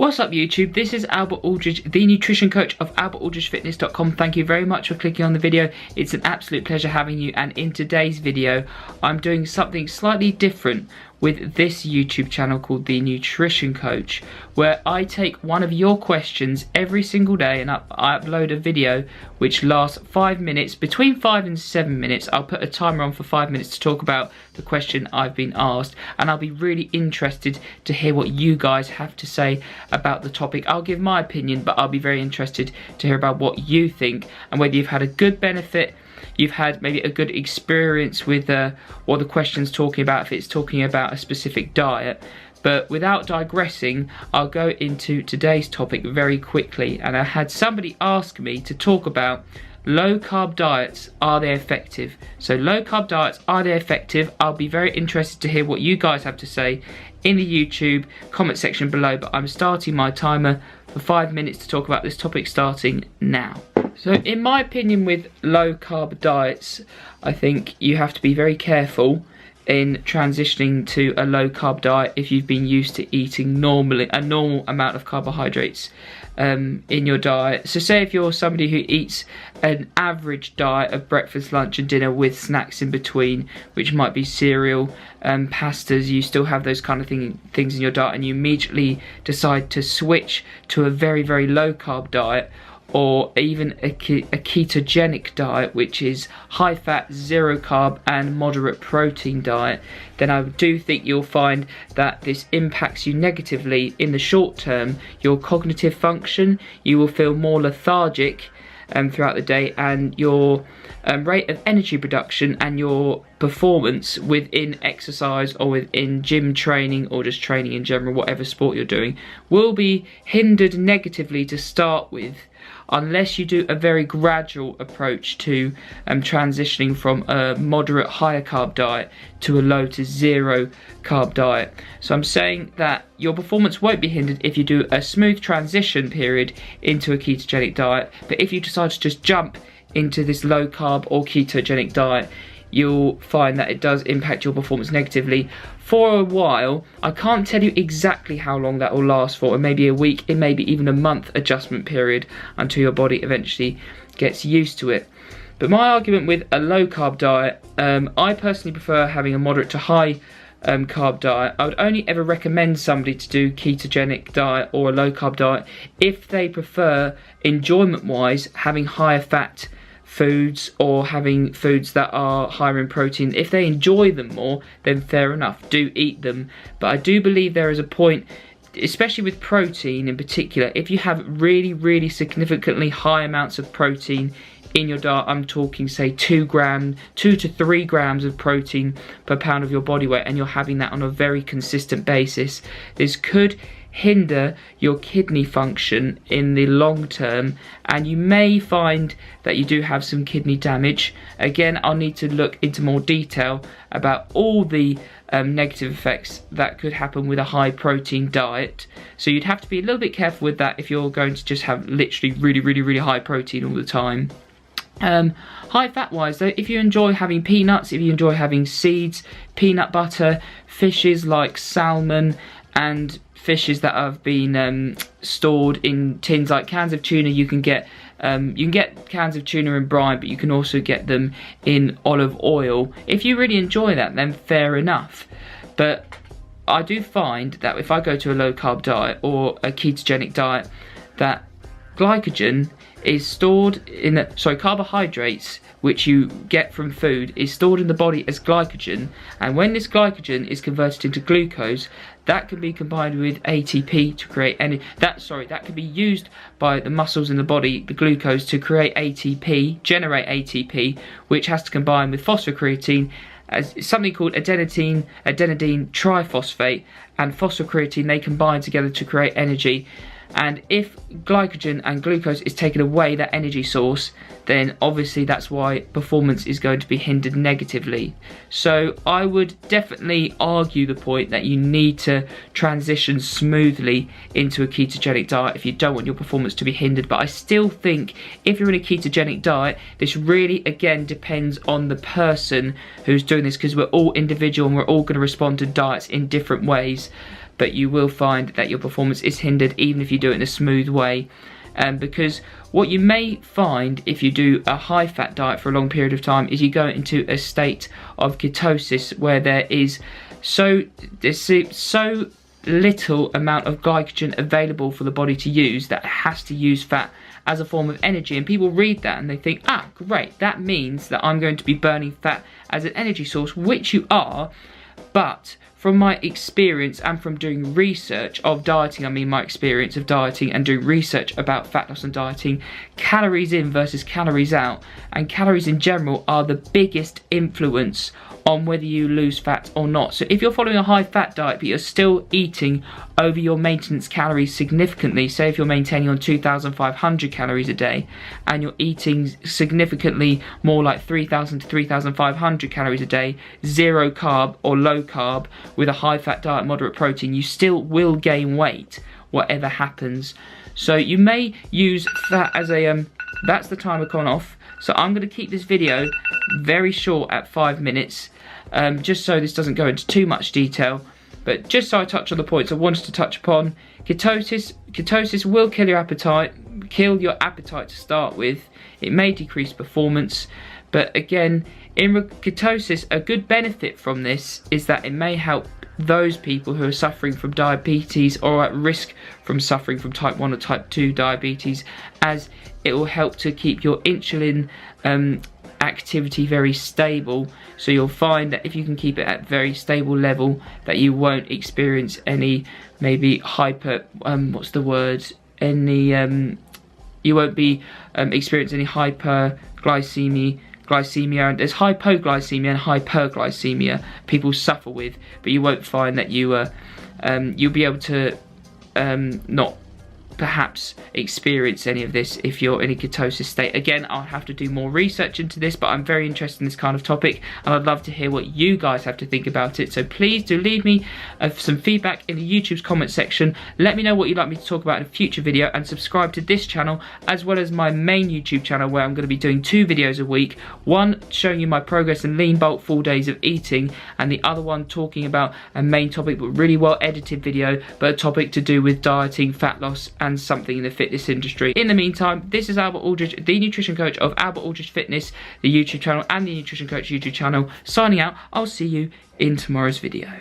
What's up YouTube, this is Albert Aldridge, the nutrition coach of albertaldridgefitness.com. Thank you very much for clicking on the video. It's an absolute pleasure having you, and in today's video I'm doing something slightly different with this YouTube channel called The Nutrition Coach, where I take one of your questions every single day and I upload a video which lasts 5 minutes, between 5 and 7 minutes. I'll put a timer on for 5 minutes to talk about the question I've been asked, and I'll be really interested to hear what you guys have to say about the topic. I'll give my opinion, but I'll be very interested to hear about what you think and whether you've had a good benefit, you've had maybe a good experience with what the question's talking about, if it's talking about a specific diet. But without digressing, I'll go into today's topic very quickly. And I had somebody ask me to talk about low carb diets, are they effective? So low carb diets, are they effective? I'll be very interested to hear what you guys have to say in the YouTube comment section below, but I'm starting my timer for 5 minutes to talk about this topic starting now. So in my opinion, with low carb diets, I think you have to be very careful in transitioning to a low carb diet if you've been used to eating a normal amount of carbohydrates in your diet. So say if you're somebody who eats an average diet of breakfast, lunch and dinner with snacks in between, which might be cereal, pastas, you still have those kind of things in your diet, and you immediately decide to switch to a very, very low carb diet, or even a ketogenic diet, which is high fat, zero carb and moderate protein diet, then I do think you'll find that this impacts you negatively in the short term. Your cognitive function, you will feel more lethargic throughout the day, and your rate of energy production and your performance within exercise or within gym training or just training in general, whatever sport you're doing, will be hindered negatively to start with, unless you do a very gradual approach to transitioning from a moderate higher carb diet to a low to zero carb diet. So I'm saying that your performance won't be hindered if you do a smooth transition period into a ketogenic diet, but if you decide to just jump into this low carb or ketogenic diet, you'll find that it does impact your performance negatively for a while. I can't tell you exactly how long that will last for. It may be a week, it may be even a month adjustment period until your body eventually gets used to it. But my argument with a low carb diet, I personally prefer having a moderate to high carb diet. I would only ever recommend somebody to do ketogenic diet or a low carb diet if they prefer, enjoyment wise, having higher fat foods or having foods that are higher in protein. If they enjoy them more, then fair enough, do eat them. But I do believe there is a point, especially with protein in particular, if you have really, really significantly high amounts of protein in your diet, I'm talking say 2 to 3 grams of protein per pound of your body weight, and you're having that on a very consistent basis, this could hinder your kidney function in the long term, and you may find that you do have some kidney damage. Again, I'll need to look into more detail about all the negative effects that could happen with a high protein diet. So you'd have to be a little bit careful with that if you're going to just have literally really, really, really high protein all the time. High fat wise though, if you enjoy having peanuts, if you enjoy having seeds, peanut butter, fishes like salmon, and fishes that have been stored in tins like cans of tuna, you can get cans of tuna in brine, but you can also get them in olive oil. If you really enjoy that, then fair enough. But I do find that if I go to a low carb diet or a ketogenic diet, that glycogen is stored in carbohydrates which you get from food is stored in the body as glycogen, and when this glycogen is converted into glucose, that can be combined with ATP to create energy. That can be used by the muscles in the body, the glucose, to create ATP, generate ATP, which has to combine with phosphocreatine as something called adenine triphosphate and phosphocreatine. They combine together to create energy. And if glycogen and glucose is taken away, that energy source, then obviously that's why performance is going to be hindered negatively. So I would definitely argue the point that you need to transition smoothly into a ketogenic diet if you don't want your performance to be hindered. But I still think if you're in a ketogenic diet, this really again depends on the person who's doing this, because we're all individual and we're all going to respond to diets in different ways. but you will find that your performance is hindered even if you do it in a smooth way. Because what you may find if you do a high fat diet for a long period of time is you go into a state of ketosis where there's so little amount of glycogen available for the body to use that it has to use fat as a form of energy. And people read that and they think, ah, great, that means that I'm going to be burning fat as an energy source, which you are. But from my experience and from doing research of dieting, I mean my experience of dieting and doing research about fat loss and dieting, calories in versus calories out, and calories in general are the biggest influence on whether you lose fat or not. So if you're following a high fat diet but you're still eating over your maintenance calories significantly, say if you're maintaining on 2,500 calories a day and you're eating significantly more like 3,000 to 3,500 calories a day, zero carb or low carb with a high fat diet, moderate protein, you still will gain weight whatever happens. So you may use that as a that's the timer gone off. So I'm going to keep this video very short at 5 minutes, just so this doesn't go into too much detail. But just so I touch on the points I wanted to touch upon, ketosis will kill your appetite to start with. It may decrease performance, but again, in ketosis, a good benefit from this is that it may help those people who are suffering from diabetes or at risk from suffering from type 1 or type 2 diabetes, as it will help to keep your insulin activity very stable. So you'll find that if you can keep it at a very stable level, that you won't experience any maybe you won't be experiencing any glycemia, and there's hypoglycemia and hyperglycemia people suffer with, but you won't find that you'll be able to not perhaps experience any of this if you're in a ketosis state. Again, I'll have to do more research into this, but I'm very interested in this kind of topic and I'd love to hear what you guys have to think about it. So please do leave me some feedback in the YouTube's comment section. Let me know what you'd like me to talk about in a future video, and subscribe to this channel as well as my main YouTube channel, where I'm going to be doing 2 videos a week, one showing you my progress in lean bulk 4 days of eating, and the other one talking about a main topic but really well edited video, but a topic to do with dieting, fat loss and something in the fitness industry. In the meantime, this is Albert Aldridge, the nutrition coach of Albert Aldridge Fitness, the YouTube channel and the Nutrition Coach YouTube channel, signing out. I'll see you in tomorrow's video.